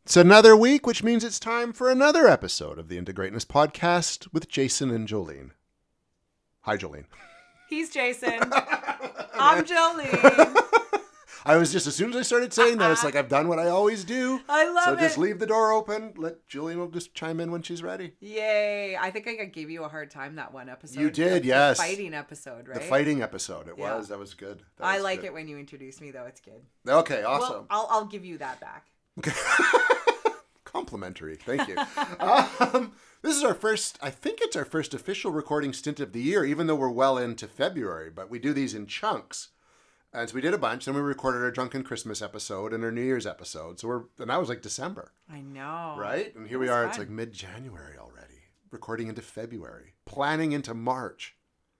It's another week, which means it's time for another episode of the Into Greatness podcast with Jason and Jolene. Hi, Jolene. He's Jason. I'm Jolene. I was just, as soon as I started saying that, it's like I've done what I always do. I love it. So just leave the door open. Let Jolene will just chime in when she's ready. Yay. I think I gave you a hard time that one episode. You did, the yes. The fighting episode, right? The fighting episode. It was. That was good. I like it when you introduce me, though. It's good. Okay, awesome. Well, I'll give you that back. Okay. Complimentary. Thank you. This is our first, I think it's our first official recording stint of the year, even though we're well into February, but we do these in chunks. And so we did a bunch, then we recorded our Drunken Christmas episode and our New Year's episode. And that was like December. I know. Right? And here we are, it's like mid-January already, recording into February, planning into March.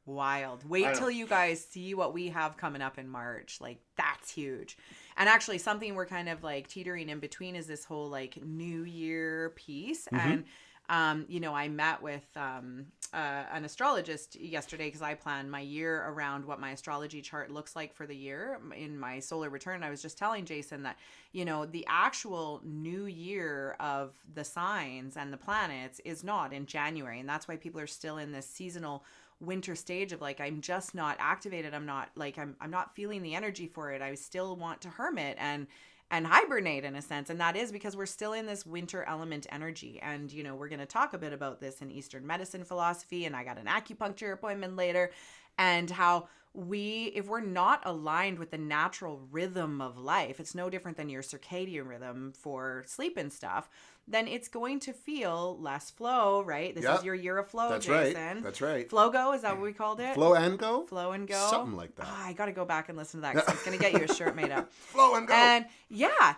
Wild. Wait till you guys see what we have coming up in March. Like, that's huge. And actually, something we're kind of like teetering in between is this whole like New Year piece. Mm-hmm. And, I met with an astrologist yesterday because I plan my year around what my astrology chart looks like for the year in my solar return. I was just telling Jason that, the actual new year of the signs and the planets is not in January. And that's why people are still in this seasonal winter stage of like, I'm just not activated. I'm not like, I'm not feeling the energy for it. I still want to hermit and hibernate in a sense. And that is because we're still in this winter element energy. And, we're going to talk a bit about this in Eastern medicine philosophy. And I got an acupuncture appointment later, and how if we're not aligned with the natural rhythm of life, it's no different than your circadian rhythm for sleep and stuff, then it's going to feel less flow, right? This is your year of flow, That's Jason. Right. That's right. Flow go, is that what we called it? Flow and go? Flow and go. Something like that. Oh, I got to go back and listen to that because it's going to get you a shirt made up. Flow and go. And yeah.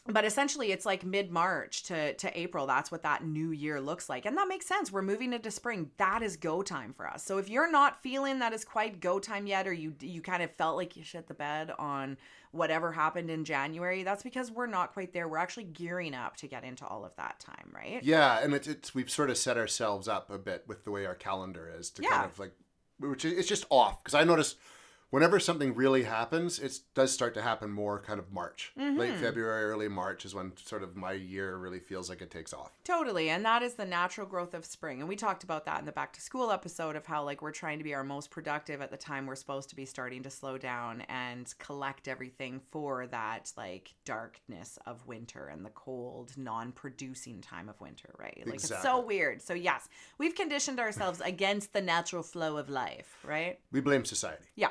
But essentially, it's like mid-March to April. That's what that new year looks like. And that makes sense. We're moving into spring. That is go time for us. So if you're not feeling that is quite go time yet, or you kind of felt like you shit the bed on whatever happened in January, that's because we're not quite there. We're actually gearing up to get into all of that time, right? Yeah, and we've sort of set ourselves up a bit with the way our calendar is to kind of like, which it's just off. Because I notice whenever something really happens, it does start to happen more kind of March. Mm-hmm. Late February, early March is when sort of my year really feels like it takes off. Totally. And that is the natural growth of spring. And we talked about that in the back to school episode of how like we're trying to be our most productive at the time we're supposed to be starting to slow down and collect everything for that like darkness of winter and the cold, non-producing time of winter, right? Like It's so weird. So yes, we've conditioned ourselves against the natural flow of life, right? We blame society. Yeah.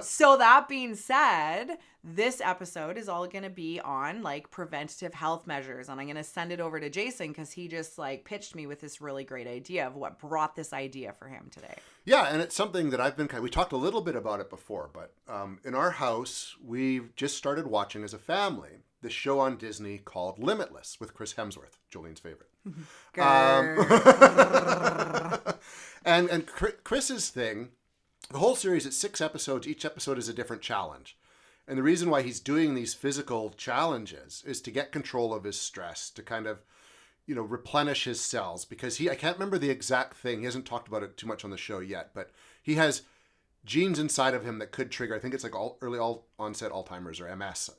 So that being said, this episode is all going to be on like preventative health measures, and I'm going to send it over to Jason because he just like pitched me with this really great idea of what brought this idea for him today. Yeah, and it's something that I've been we talked a little bit about it before, but in our house we've just started watching as a family this show on Disney called Limitless with Chris Hemsworth, Jolene's favorite. And Chris's thing. The whole series, it's 6 episodes. Each episode is a different challenge. And the reason why he's doing these physical challenges is to get control of his stress, to kind of, replenish his cells. Because I can't remember the exact thing. He hasn't talked about it too much on the show yet. But he has genes inside of him that could trigger, I think it's like early onset Alzheimer's or MS,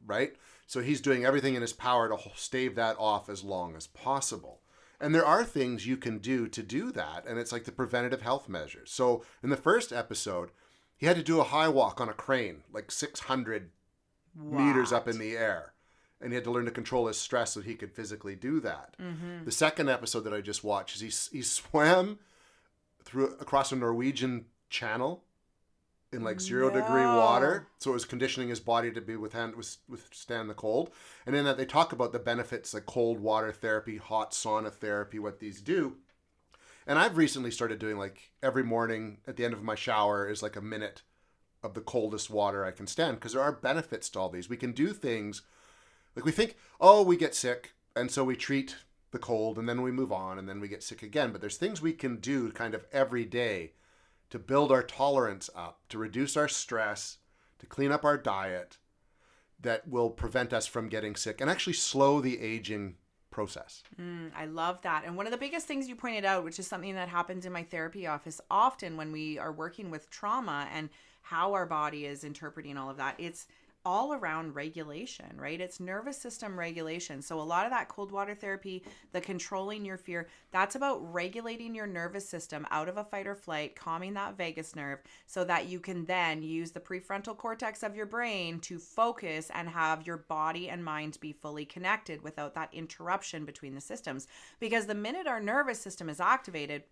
right? So he's doing everything in his power to stave that off as long as possible. And there are things you can do to do that. And it's like the preventative health measures. So in the first episode, he had to do a high walk on a crane, like 600 meters up in the air. And he had to learn to control his stress so he could physically do that. Mm-hmm. The second episode that I just watched is he swam across a Norwegian channel in like 0-degree water. So it was conditioning his body to be withstand the cold. And in that they talk about the benefits like cold water therapy, hot sauna therapy, what these do. And I've recently started doing like every morning at the end of my shower is like a minute of the coldest water I can stand, because there are benefits to all these. We can do things like we think, we get sick, and so we treat the cold and then we move on and then we get sick again. But there's things we can do kind of every day to build our tolerance up, to reduce our stress, to clean up our diet, that will prevent us from getting sick and actually slow the aging process. I love that. And one of the biggest things you pointed out, which is something that happens in my therapy office often when we are working with trauma and how our body is interpreting all of that, it's all around regulation, right? It's nervous system regulation. So a lot of that cold water therapy, the controlling your fear, that's about regulating your nervous system out of a fight or flight, calming that vagus nerve so that you can then use the prefrontal cortex of your brain to focus and have your body and mind be fully connected without that interruption between the systems. Because the minute our nervous system is activated,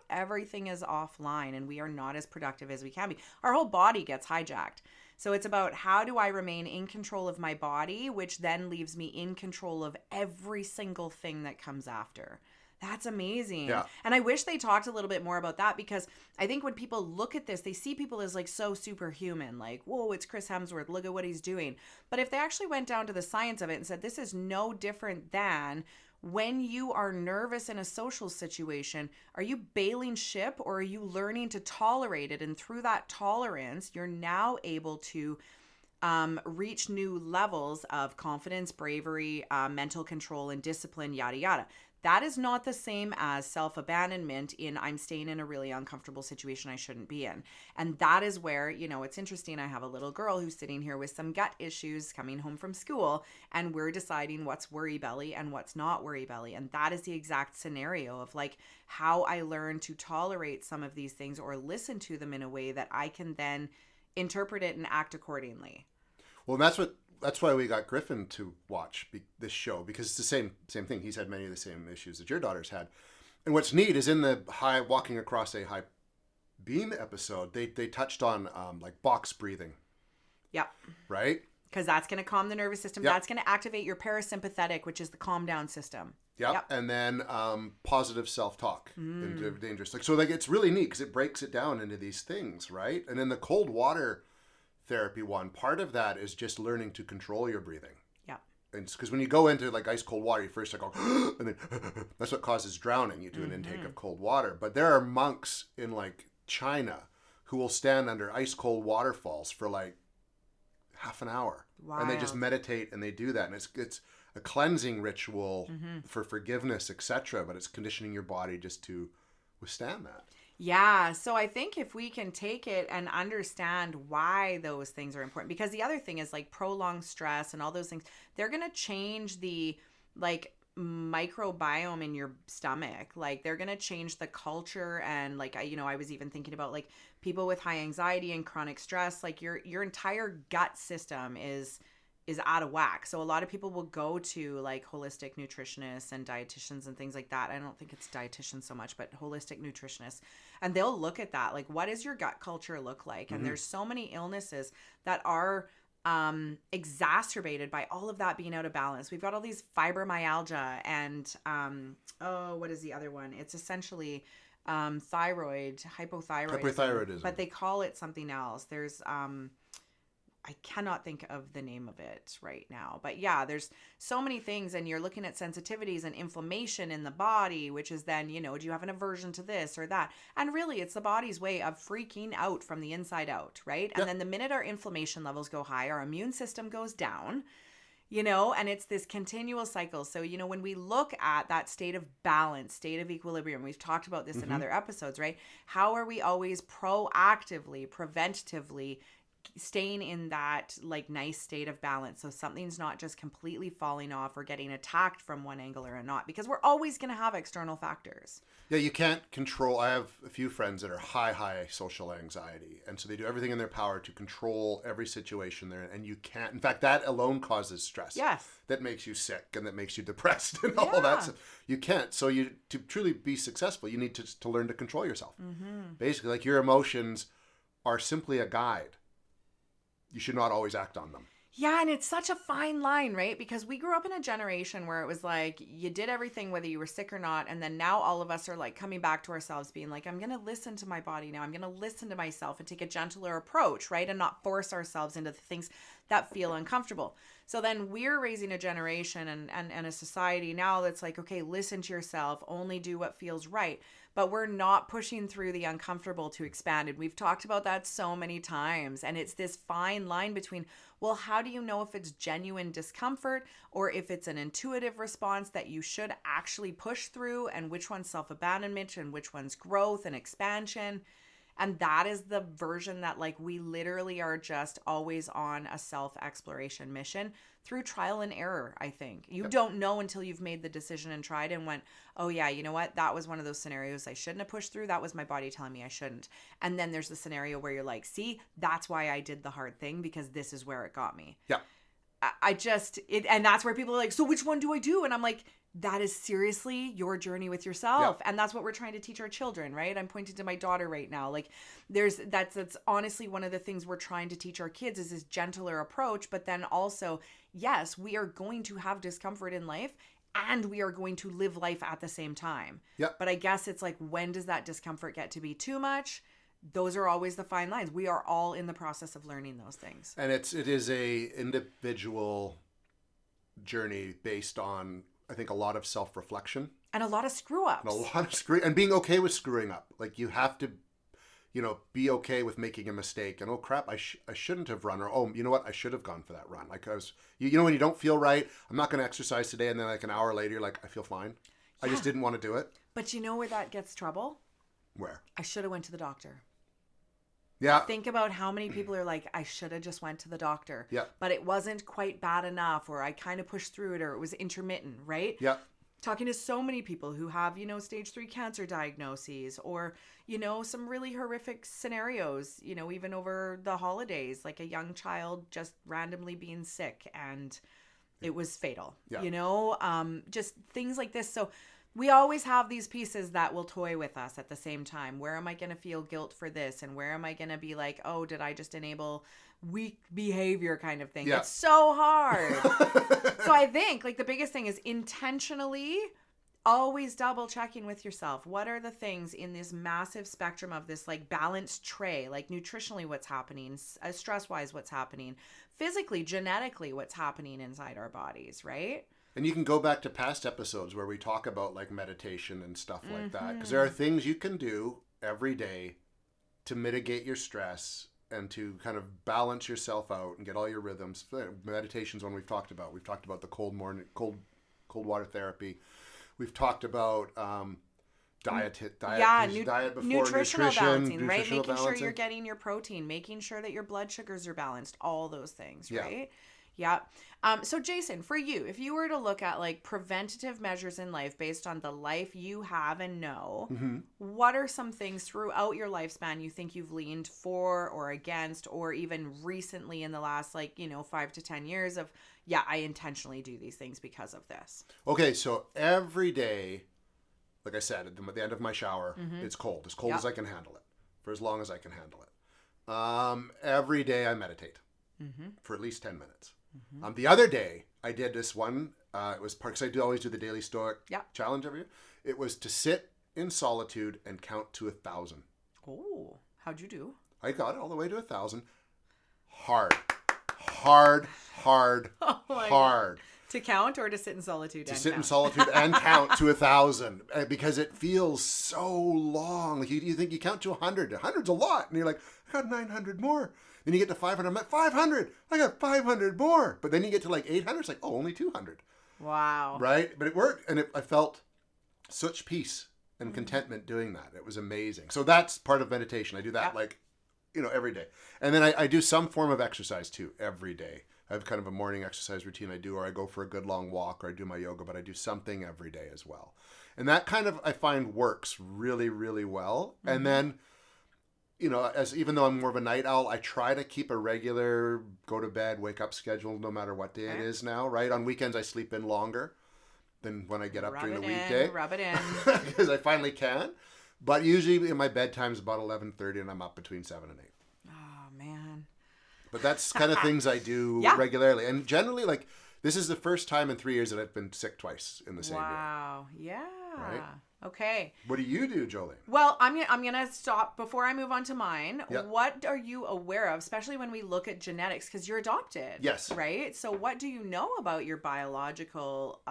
everything is offline and we are not as productive as we can be. Our whole body gets hijacked. So it's about how do I remain in control of my body, which then leaves me in control of every single thing that comes after. That's amazing. Yeah. And I wish they talked a little bit more about that, because I think when people look at this, they see people as like so superhuman, like, whoa, it's Chris Hemsworth, look at what he's doing. But if they actually went down to the science of it and said, this is no different than when you are nervous in a social situation, are you bailing ship or are you learning to tolerate it? And through that tolerance, you're now able to reach new levels of confidence, bravery, mental control, and discipline, yada, yada. That is not the same as self-abandonment in I'm staying in a really uncomfortable situation I shouldn't be in. And that is where, it's interesting. I have a little girl who's sitting here with some gut issues coming home from school, and we're deciding what's worry belly and what's not worry belly. And that is the exact scenario of like how I learn to tolerate some of these things or listen to them in a way that I can then interpret it and act accordingly. Well, that's why we got Griffin to watch this show, because it's the same thing. He's had many of the same issues that your daughter's had. And what's neat is in the walking across a high beam episode, they touched on like box breathing. Yep. Right? Because that's going to calm the nervous system. Yep. That's going to activate your parasympathetic, which is the calm down system. Yep. And then positive self-talk and dangerous. It's really neat because it breaks it down into these things, right? And then the cold water therapy one, part of that is just learning to control your breathing. Yeah. And because when you go into like ice cold water, you first like go, and then that's what causes drowning. You do an intake of cold water. But there are monks in like China who will stand under ice cold waterfalls for like half an hour. Wild. And they just meditate and they do that. And it's a cleansing ritual for forgiveness, etc. But it's conditioning your body just to withstand that. Yeah. So I think if we can take it and understand why those things are important, because the other thing is like prolonged stress and all those things, they're going to change the like microbiome in your stomach. Like they're going to change the culture. And like, I was even thinking about like people with high anxiety and chronic stress, like your entire gut system is out of whack. So a lot of people will go to like holistic nutritionists and dietitians and things like that. I don't think it's dietitians so much, but holistic nutritionists. And they'll look at that. Like, what does your gut culture look like? And there's so many illnesses that are exacerbated by all of that being out of balance. We've got all these fibromyalgia and, what is the other one? It's essentially hypothyroidism. But they call it something else. There's, I cannot think of the name of it right now. But yeah, there's so many things, and you're looking at sensitivities and inflammation in the body, which is then, do you have an aversion to this or that? And really, it's the body's way of freaking out from the inside out, right? Yep. And then the minute our inflammation levels go high, our immune system goes down, and it's this continual cycle. So, when we look at that state of balance, state of equilibrium, we've talked about this in other episodes, right? How are we always proactively, preventatively staying in that like nice state of balance, so something's not just completely falling off or getting attacked from one angle or not, because we're always going to have external factors. Yeah, you can't control. I have a few friends that are high social anxiety, and so they do everything in their power to control every situation they're in, and you can't. In fact, that alone causes stress. Yes. That makes you sick and that makes you depressed and all that stuff. You can't. So to truly be successful, you need to learn to control yourself. Basically, like your emotions are simply a guide. You should not always act on them. Yeah, and it's such a fine line, right? Because we grew up in a generation where it was like you did everything whether you were sick or not, and then now all of us are like coming back to ourselves being like, I'm going to listen to my body now. I'm going to listen to myself and take a gentler approach, right? And not force ourselves into the things that feel uncomfortable. So then we're raising a generation and a society now that's like, okay, listen to yourself, only do what feels right. But we're not pushing through the uncomfortable to expand. And we've talked about that so many times. And it's this fine line between, well, how do you know if it's genuine discomfort or if it's an intuitive response that you should actually push through, and which one's self-abandonment and which one's growth and expansion? And that is the version that like we literally are just always on a self-exploration mission through trial and error, I think. You don't know until you've made the decision and tried and went, oh yeah, you know what? That was one of those scenarios I shouldn't have pushed through. That was my body telling me I shouldn't. And then there's the scenario where you're like, see, that's why I did the hard thing, because this is where it got me. Yeah. And that's where people are like, so which one do I do? And I'm like, that is seriously your journey with yourself. Yeah. And that's what we're trying to teach our children, right? I'm pointing to my daughter right now. Like that's honestly one of the things we're trying to teach our kids is this gentler approach. But then also, yes, we are going to have discomfort in life and we are going to live life at the same time. Yeah. But I guess it's like, when does that discomfort get to be too much? Those are always the fine lines. We are all in the process of learning those things. And it is a individual journey based on, I think, a lot of self-reflection. And a lot of screw-ups. And being okay with screwing up. Like, you have to, be okay with making a mistake. And, oh, crap, I shouldn't have run. Or, oh, you know what? I should have gone for that run. Like, when you don't feel right, I'm not going to exercise today. And then like an hour later, you're like, I feel fine. Yeah. I just didn't want to do it. But you know where that gets trouble? Where? I should have went to the doctor. Yeah. Think about how many people are like, I should have just went to the doctor. Yeah. But it wasn't quite bad enough, or I kind of pushed through it, or it was intermittent, right? Yeah. Talking to so many people who have, stage 3 cancer diagnoses, or, some really horrific scenarios, even over the holidays, like a young child just randomly being sick and it was fatal, just things like this. So we always have these pieces that will toy with us at the same time. Where am I going to feel guilt for this? And where am I going to be like, oh, did I just enable weak behavior kind of thing? Yeah. It's so hard. So I think like the biggest thing is intentionally always double checking with yourself. What are the things in this massive spectrum of this like balanced tray, like nutritionally what's happening, stress wise what's happening, physically, genetically what's happening inside our bodies, right? And you can go back to past episodes where we talk about like meditation and stuff like that. Because there are things you can do every day to mitigate your stress and to kind of balance yourself out and get all your rhythms. Meditation's one we've talked about. We've talked about the cold water therapy. We've talked about diet before nutritional balancing, right? Nutritional Making balancing. sure you're getting your protein, making sure that your blood sugars are balanced, all those things, Yeah. right? Yeah. So Jason, for you, if you were to look at like preventative measures in life based on the life you have and know, what are some things throughout your lifespan you think you've leaned for or against, or even recently in the last 5 to 10 years of, yeah, I intentionally do these things because of this? Okay, so every day, like I said, at the end of my shower, it's cold. As cold as I can handle it. For as long as I can handle it. Every day I meditate for at least 10 minutes. The other day, I did this one. It was because I always do the daily Stoic challenge every year. It was to sit in solitude and count to 1,000. Oh, how'd you do? I got it all the way to 1,000. Hard. Oh my God. To count or to sit in solitude? To sit in solitude and count to 1,000 because it feels so long. Like you think you count to 100. 100's a lot, and you're like, I got 900 more. Then you get to 500. I'm at 500. I got 500 more. But then you get to like 800. It's like, oh, only 200. Wow. Right? But it worked, and I felt such peace and contentment doing that. It was amazing. So that's part of meditation. I do that every day. And then I do some form of exercise too every day. I have kind of a morning exercise routine I do, or I go for a good long walk, or I do my yoga, but I do something every day as well. And that kind of, I find, works really, really well. And then, even though I'm more of a night owl, I try to keep a regular go to bed, wake up schedule no matter what day it is now, right? On weekends, I sleep in longer than when I get up during the weekday. Rub it in. Because I finally can. But usually my bedtime's about 11:30 and I'm up between 7 and 8. Oh, man. But that's kind of things I do regularly. And generally, like, this is the first time in 3 years that I've been sick twice in the same year. Wow. Yeah. Right? Okay. What do you do, Jolene? Well, I'm gonna stop before I move on to mine. Yep. What are you aware of, especially when we look at genetics, because you're adopted? Yes. Right? So what do you know about your biological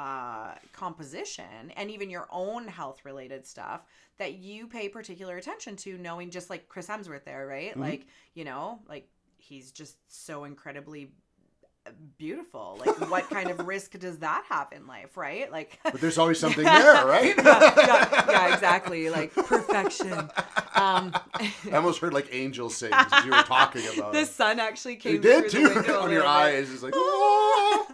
composition and even your own health-related stuff that you pay particular attention to, knowing, just like Chris Hemsworth there, right? Like, he's just so incredibly beautiful. Like, what kind of risk does that have in life, right? Like, but there's always something there, right? yeah, exactly. Like perfection. I almost heard like angels sing as you were talking about The it. sun actually came It did through too the window on your bit. eyes. It's like, oh.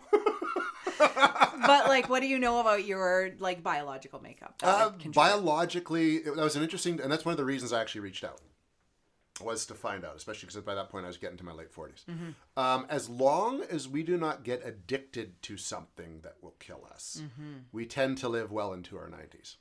But like, what do you know about your like biological makeup? That would contribute? Biologically, that was an interesting, and that's one of the reasons I actually reached out, was to find out, especially because by that point I was getting to my late 40s. As long as we do not get addicted to something that will kill us, we tend to live well into our 90s.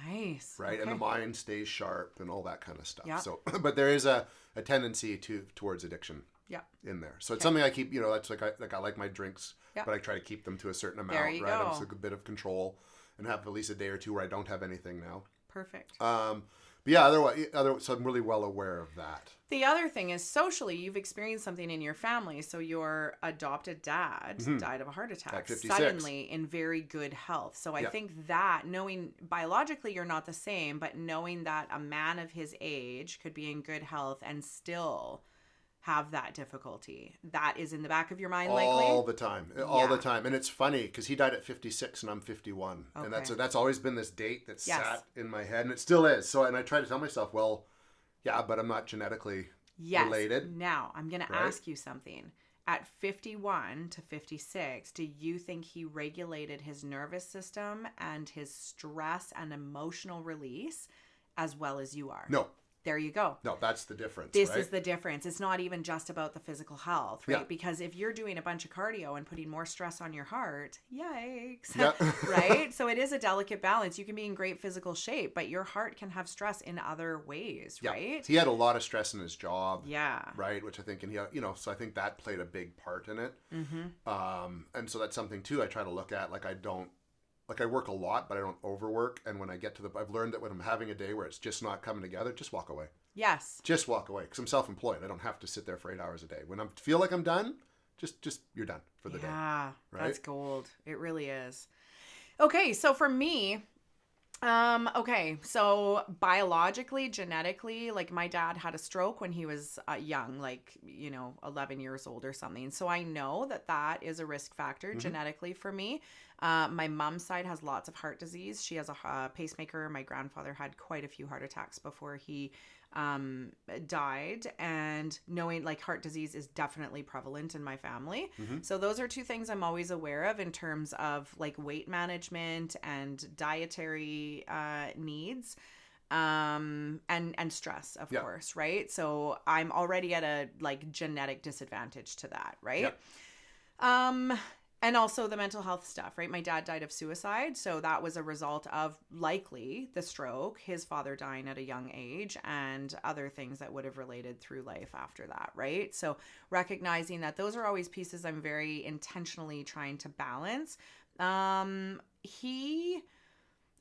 Nice. Right? Okay. And the mind stays sharp and all that kind of stuff. Yeah. So, but there is a tendency towards addiction. Yeah. In there. So it's something I keep, that's like I like my drinks, Yeah. but I try to keep them to a certain amount, There you right? go. It's like a bit of control and have at least a day or two where I don't have anything now. Perfect. But yeah, otherwise, so I'm really well aware of that. The other thing is socially, you've experienced something in your family. So your adopted dad died of a heart attack At 56. suddenly in very good health. So I think that knowing biologically you're not the same, but knowing that a man of his age could be in good health and still have that difficulty, that is in the back of your mind likely? All the time. And it's funny because he died at 56 and I'm 51. Okay. And that's always been this date that sat in my head, and it still is. So, and I try to tell myself, well, yeah, but I'm not genetically related. Now, I'm going to ask you something. At 51 to 56, do you think he regulated his nervous system and his stress and emotional release as well as you are? No. There you go. No, that's the difference. This right? is the difference. It's not even just about the physical health, right? Yeah. Because if you're doing a bunch of cardio and putting more stress on your heart, yikes, Yeah. right? So it is a delicate balance. You can be in great physical shape, but your heart can have stress in other ways, right? He had a lot of stress in his job. Yeah. Right, which I think, and so I think that played a big part in it. And so that's something too I try to look at. Like I work a lot, but I don't overwork. And when I get to I've learned that when I'm having a day where it's just not coming together, just walk away. Yes. Just walk away, because I'm self-employed. I don't have to sit there for 8 hours a day. When I feel like I'm done, just you're done for the day. Yeah, right? That's gold. It really is. Okay, so for me, so biologically, genetically, like my dad had a stroke when he was young, like, 11 years old or something. So I know that is a risk factor genetically for me. My mom's side has lots of heart disease. She has a pacemaker. My grandfather had quite a few heart attacks before he died, and knowing like heart disease is definitely prevalent in my family. So those are two things I'm always aware of in terms of like weight management and dietary needs, and stress, of course, right? So I'm already at a like genetic disadvantage to that, right? And also the mental health stuff, right? My dad died of suicide. So that was a result of likely the stroke, his father dying at a young age, and other things that would have related through life after that, right? So recognizing that those are always pieces I'm very intentionally trying to balance.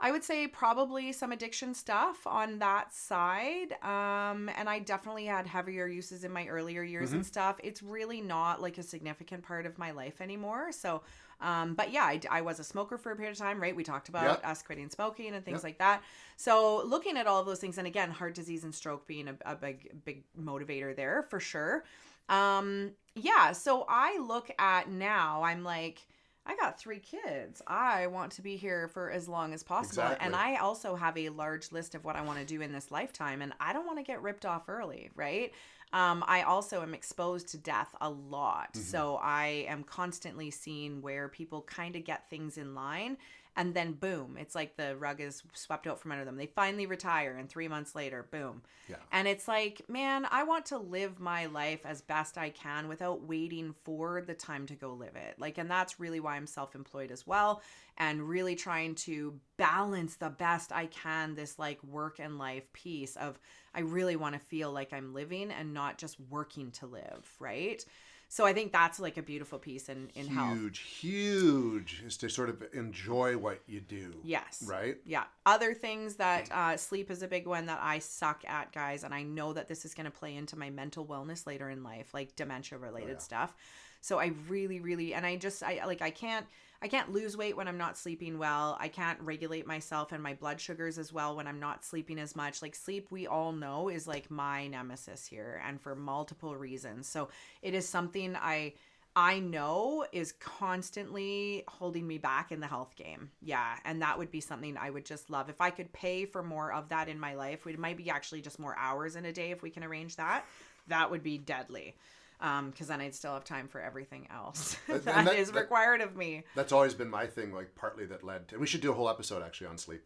I would say probably some addiction stuff on that side. And I definitely had heavier uses in my earlier years and stuff. It's really not like a significant part of my life anymore. So, but yeah, I was a smoker for a period of time, right? We talked about us quitting smoking and things like that. So looking at all of those things, and again, heart disease and stroke being a big motivator there for sure. So I look at now, I'm like, I got 3 kids. I want to be here for as long as possible. Exactly. And I also have a large list of what I want to do in this lifetime. And I don't want to get ripped off early, right? I also am exposed to death a lot. So I am constantly seeing where people kind of get things in line. And then boom, it's like the rug is swept out from under them. They finally retire, and 3 months later, boom. Yeah. And it's like, man, I want to live my life as best I can without waiting for the time to go live it. Like, and that's really why I'm self-employed as well, and really trying to balance the best I can this like work and life piece of, I really want to feel like I'm living and not just working to live, right? So I think that's like a beautiful piece in health. Huge is to sort of enjoy what you do. Yes. Right? Yeah. Other things that sleep is a big one that I suck at, guys. And I know that this is going to play into my mental wellness later in life, like dementia related stuff. So I really, and I can't lose weight when I'm not sleeping well. I can't regulate myself and my blood sugars as well when I'm not sleeping as much. Like sleep, we all know, is like my nemesis here, and for multiple reasons. So it is something I I know is constantly holding me back in the health game. Yeah. And that would be something I would just love. If I could pay for more of that in my life, it might be actually just more hours in a day if we can arrange that. That would be deadly. Because then I'd still have time for everything else that is required of me. That's always been my thing, like partly that led to, and we should do a whole episode actually on sleep.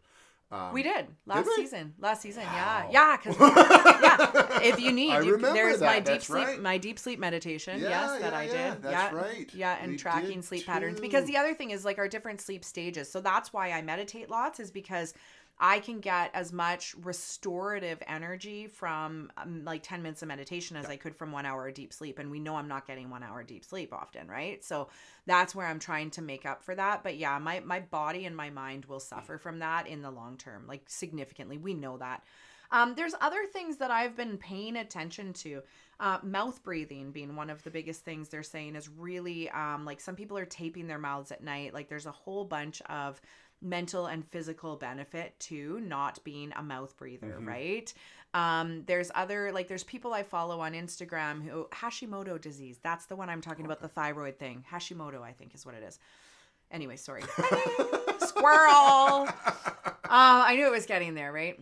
We did last season. Wow. Yeah. Because if you need, there's that. my deep sleep meditation. Yeah, that I did. That's right. Yeah, and tracking sleep patterns, because the other thing is like our different sleep stages. So that's why I meditate lots, is because I can get as much restorative energy from like 10 minutes of meditation as I could from 1 hour of deep sleep. And we know I'm not getting 1 hour deep sleep often, right? So that's where I'm trying to make up for that. But yeah, my body and my mind will suffer from that in the long term, like significantly. We know that. There's other things that I've been paying attention to. Mouth breathing being one of the biggest things they're saying is really like some people are taping their mouths at night. Like there's a whole bunch of mental and physical benefit to not being a mouth breather, right? There's other, like there's people I follow on Instagram who, Hashimoto disease, that's the one I'm talking about, the thyroid thing. Hashimoto, I think is what it is. Anyway, sorry. Squirrel. I knew it was getting there, right?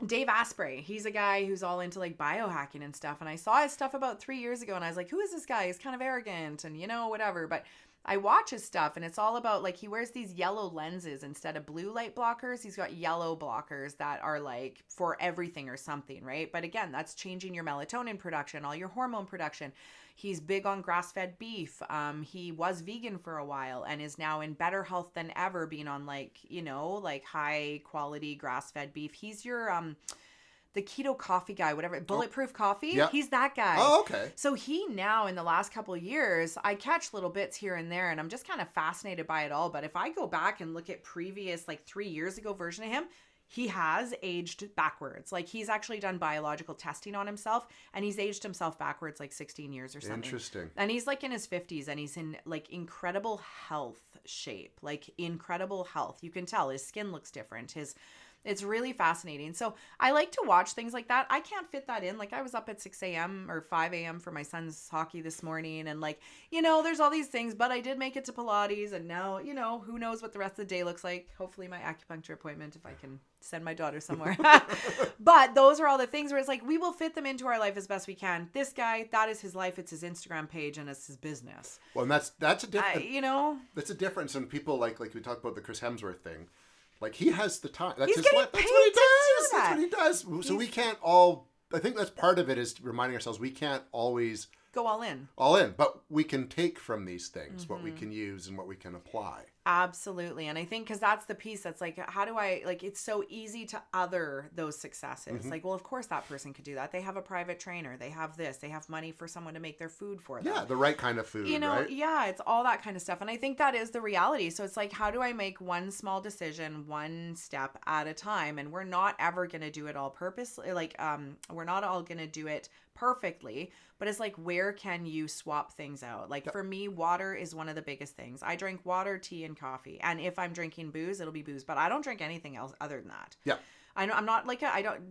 Dave Asprey, he's a guy who's all into like biohacking and stuff. And I saw his stuff about 3 years ago and I was like, who is this guy? He's kind of arrogant and whatever. But I watch his stuff and it's all about like he wears these yellow lenses instead of blue light blockers. He's got yellow blockers that are like for everything or something, right? But again, that's changing your melatonin production, all your hormone production. He's big on grass-fed beef. He was vegan for a while and is now in better health than ever, being on like high quality grass-fed beef. He's your the keto coffee guy, whatever, Bulletproof Coffee. Yeah. He's that guy. Oh, okay. So he now, in the last couple of years, I catch little bits here and there, and I'm just kind of fascinated by it all. But if I go back and look at previous, like 3 years ago version of him, he has aged backwards. Like he's actually done biological testing on himself, and he's aged himself backwards like 16 years or something. Interesting. And he's like in his 50s, and he's in like incredible health shape, like incredible health. You can tell his skin looks different. It's really fascinating. So I like to watch things like that. I can't fit that in. Like I was up at 6 a.m. or 5 a.m. for my son's hockey this morning. And like, there's all these things, but I did make it to Pilates. And now, who knows what the rest of the day looks like. Hopefully my acupuncture appointment, if I can send my daughter somewhere. But those are all the things where it's like, we will fit them into our life as best we can. This guy, that is his life. It's his Instagram page and it's his business. Well, and that's a different, that's a difference in people like we talked about the Chris Hemsworth thing. Like he has the time. That's He's his life. That's what he does. That's what he does. So we can't all. I think that's part of it is reminding ourselves we can't always go all in. But we can take from these things what we can use and what we can apply. Absolutely. And I think because that's the piece that's like, how do I, like, it's so easy to other those successes. Like, well, of course that person could do that. They have a private trainer. They have this. They have money for someone to make their food for them. Yeah, the right kind of food, right? Yeah, it's all that kind of stuff. And I think that is the reality. So it's like, how do I make one small decision, one step at a time? And we're not ever going to do it all purposely. Like, we're not all going to do it perfectly, but it's like, where can you swap things out? Like for me, water is one of the biggest things. I drink water, tea, and coffee. And if I'm drinking booze, it'll be booze, but I don't drink anything else other than that. Yeah. I'm not like,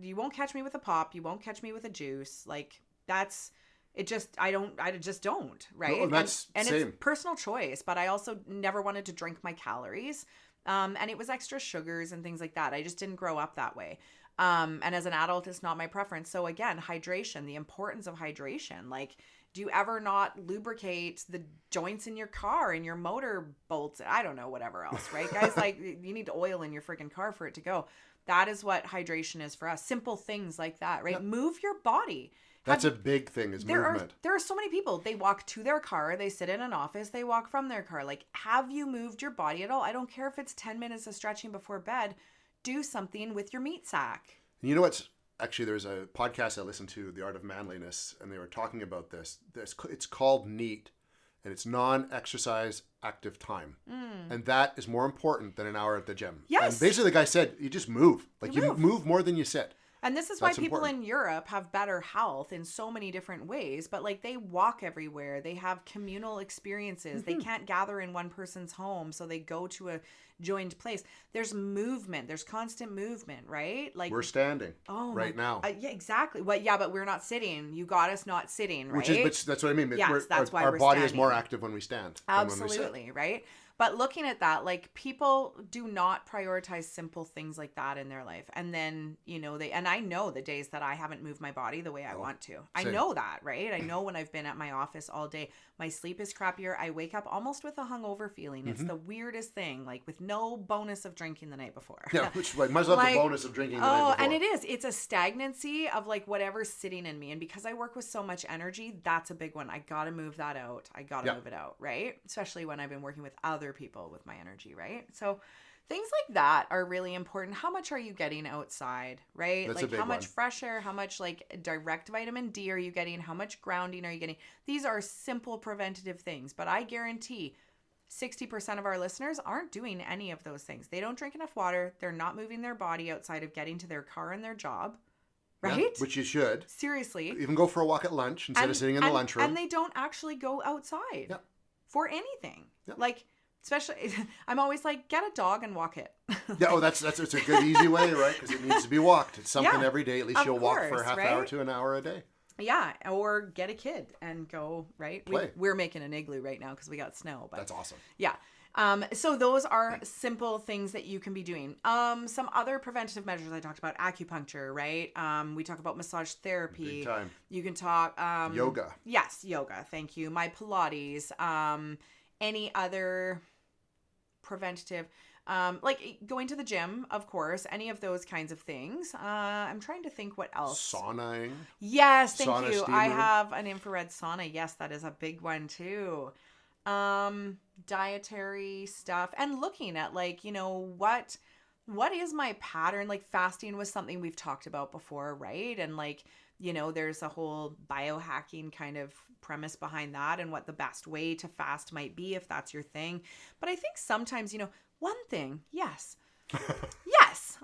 you won't catch me with a pop. You won't catch me with a juice. Like that's, it just, I just don't. Right. No, that's and same. It's personal choice, but I also never wanted to drink my calories. And it was extra sugars and things like that. I just didn't grow up that way. And as an adult, it's not my preference. So again, hydration, the importance of hydration. Like, do you ever not lubricate the joints in your car and your motor bolts? I don't know, whatever else, right? Guys, like you need oil in your freaking car for it to go. That is what hydration is for us. Simple things like that, right? Yeah. Move your body. That's a big thing is movement. There are so many people. They walk to their car. They sit in an office. They walk from their car. Like, have you moved your body at all? I don't care if it's 10 minutes of stretching before bed. Do something with your meat sack. You know what's actually, there's a podcast I listened to, The Art of Manliness, and they were talking about this. It's called NEAT, and it's non-exercise active time. And that is more important than an hour at the gym. Yes. And basically the guy said, you just move. Like you move more than you sit. And this is why That's people important. in Europe have better health in so many different ways. But like they walk everywhere. They have communal experiences. They can't gather in one person's home. So they go to a joined place. There's movement. There's constant movement, right? Like We're standing oh right now. yeah, exactly. Well, yeah, but we're not sitting. You got us not sitting, right? But that's what I mean. Yes, that's why our we're body standing. is more active when we stand. Than when we sit. Absolutely, right? But looking at that, like people do not prioritize simple things like that in their life. And then, and I know the days that I haven't moved my body the way I want to. I same. know that, right? I know when I've been at my office all day, my sleep is crappier. I wake up almost with a hungover feeling. It's the weirdest thing, like with no bonus of drinking the night before. Yeah, which like might as well have the bonus of drinking the night before. And it is. It's a stagnancy of like whatever's sitting in me. And because I work with so much energy, that's a big one. I got to move that out. I got to move it out, right? Especially when I've been working with other people with my energy, right? So things like that are really important. How much are you getting outside, right? That's like a big how much one. fresh air, how much like direct vitamin D are you getting? How much grounding are you getting? These are simple preventative things, but I guarantee 60% of our listeners aren't doing any of those things. They don't drink enough water. They're not moving their body outside of getting to their car and their job, right? Yeah, which you should. Seriously. Even go for a walk at lunch instead of sitting in the lunchroom. And they don't actually go outside for anything. Yep. Like, especially, I'm always like, get a dog and walk it. Yeah, that's a good, easy way, right? Because it needs to be walked. It's something every day. At least you'll walk for a half hour to an hour a day. Yeah, or get a kid and go, right? Play. We're making an igloo right now because we got snow. But that's awesome. Yeah. So those are simple things that you can be doing. Some other preventative measures I talked about, acupuncture, right? We talk about massage therapy. Big time. You can talk yoga. Yes, yoga. Thank you. My Pilates. Any other preventative, like going to the gym, of course, any of those kinds of things. I'm trying to think what else. Saunaing. Yes, thank Sauna, you. steam I room. have an infrared sauna. Yes, that is a big one too. Dietary stuff and looking at like, what is my pattern? Like fasting was something we've talked about before, right? And like, there's a whole biohacking kind of premise behind that and what the best way to fast might be if that's your thing. But I think sometimes, one thing, yes,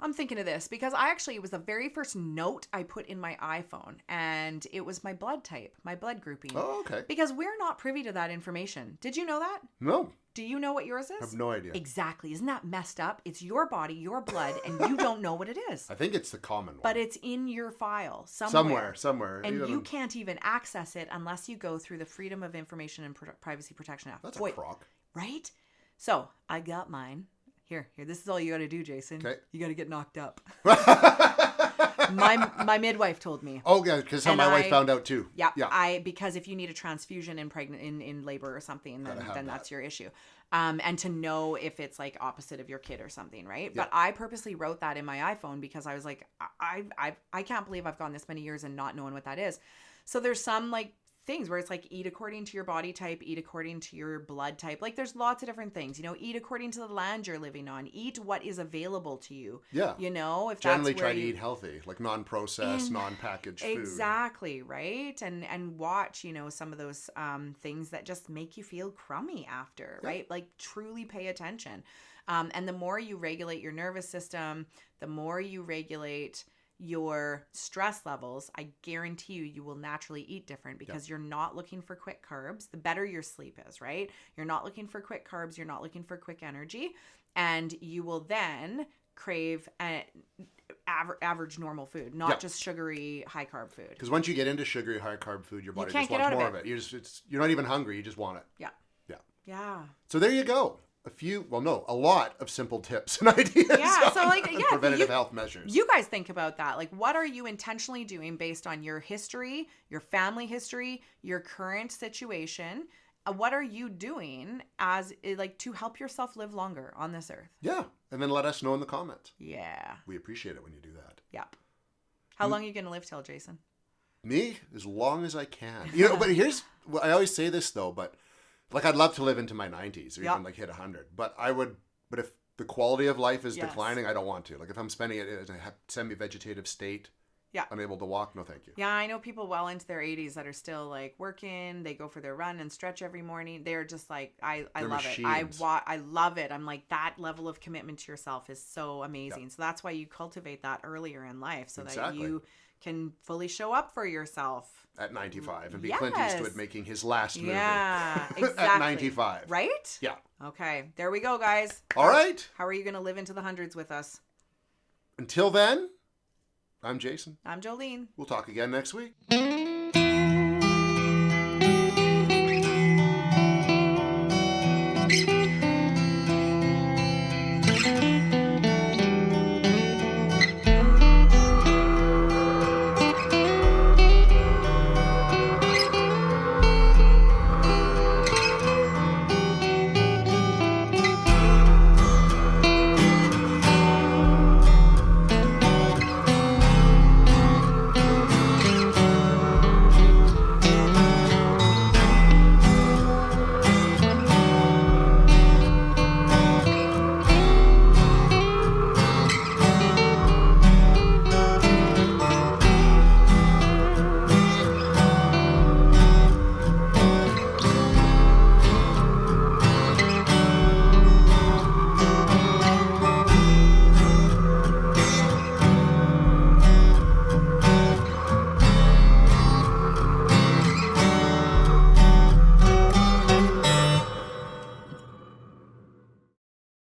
I'm thinking of this because it was the very first note I put in my iPhone and it was my blood type, my blood grouping. Oh, okay. Because we're not privy to that information. Did you know that? No. Do you know what yours is? I have no idea. Exactly. Isn't that messed up? It's your body, your blood, and you don't know what it is. I think it's the common one. But it's in your file somewhere. Somewhere. And you can't even access it unless you go through the Freedom of Information and Privacy Protection Act. That's a crock. Right? So, I got mine. Here. This is all you got to do, Jason. Okay. You got to get knocked up. My midwife told me. Oh, yeah, because my wife found out too. Yeah. Because if you need a transfusion in labor or something, then that's your issue. And to know if it's like opposite of your kid or something, right? Yeah. But I purposely wrote that in my iPhone because I was like, I can't believe I've gone this many years and not knowing what that is. So there's some like things where it's like eat according to your body type, eat according to your blood type. Like there's lots of different things, eat according to the land you're living on, eat what is available to you. Yeah. If generally that's try to eat healthy, like non-processed, non-packaged food. Exactly, right? And watch, some of those things that just make you feel crummy after, right? Like truly pay attention. And the more you regulate your nervous system, the more you regulate your stress levels, I guarantee you will naturally eat different because you're not looking for quick carbs. The better your sleep is, right? You're not looking for quick carbs. You're not looking for quick energy. And you will then crave average normal food, not just sugary high carb food. Because once you get into sugary high carb food, your body can't just get wants out more of of it. You're not even hungry. You just want it. Yeah. So there you go. A lot of simple tips and ideas. Preventative health measures. You guys think about that. Like, what are you intentionally doing based on your history, your family history, your current situation? What are you doing to help yourself live longer on this earth? Yeah. And then let us know in the comments. Yeah. We appreciate it when you do that. Yep. How long are you going to live till, Jason? Me? As long as I can. But I always say this though, but like I'd love to live into my 90s or even like hit 100. But if the quality of life is declining, I don't want to. Like if I'm spending it in a semi-vegetative state, Yeah. Unable to walk? No, thank you. Yeah, I know people well into their 80s that are still like working. They go for their run and stretch every morning. They're just like, I They're love machines. it. I love it. I'm like, that level of commitment to yourself is so amazing. Yep. So that's why you cultivate that earlier in life so that Exactly. you can fully show up for yourself. At 95 and be Yes. Clint Eastwood making his last movie. Yeah, exactly. At 95. Right? Yeah. Okay, there we go, guys. All right. How are you going to live into the hundreds with us? Until then, I'm Jason. I'm Jolene. We'll talk again next week.